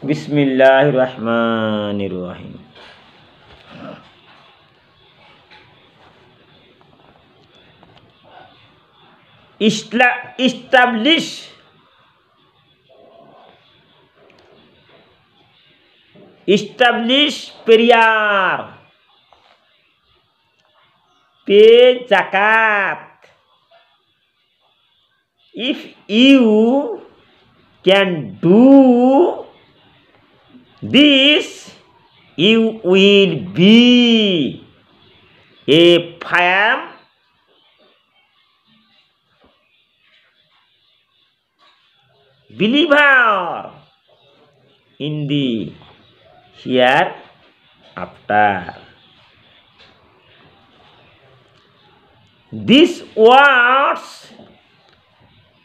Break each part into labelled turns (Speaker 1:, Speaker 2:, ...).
Speaker 1: বিসমিল্লাহির রহমানির রহিম। Establish Periyar. Pay zakat. If you can do this, you will be a firm believer in the hereafter. These words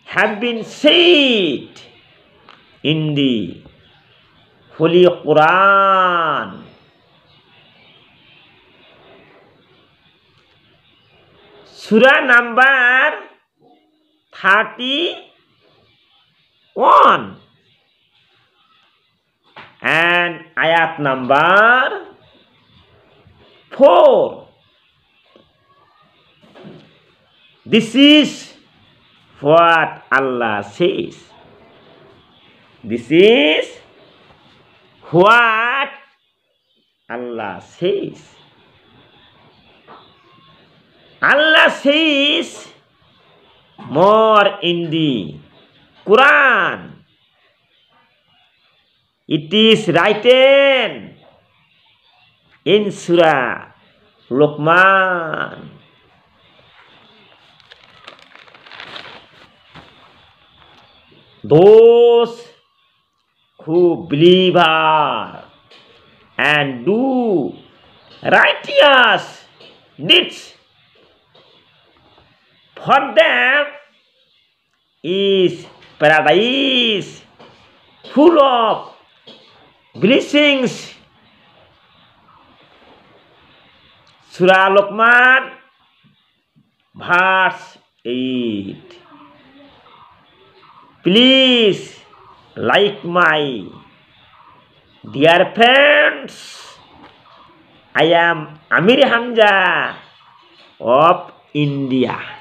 Speaker 1: have been said in the Holy Quran. Surah number 31 and ayat number 4. This is what Allah says. This is what Allah says. Allah says more in the Quran. It is written in Surah Luqman. Those who believe and do righteous deeds, for them is paradise full of blessings. Surah Luqman, verse 8. Please like my dear friends. I am Amir Hamza of India.